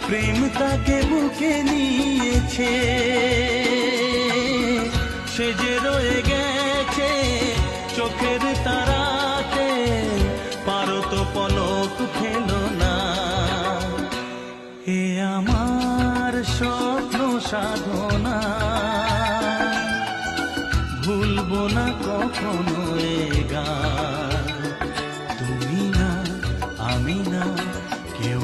প্রেম তাকে বুকে নিয়েছে, সে যে রয়ে গেছে চোখের তারাতে, পারো তো পলক ফেলো না। এ আমার স্বপ্ন সাধনা, ভুলবো না কখনো এ গান। তুমি না, আমি না, কেউ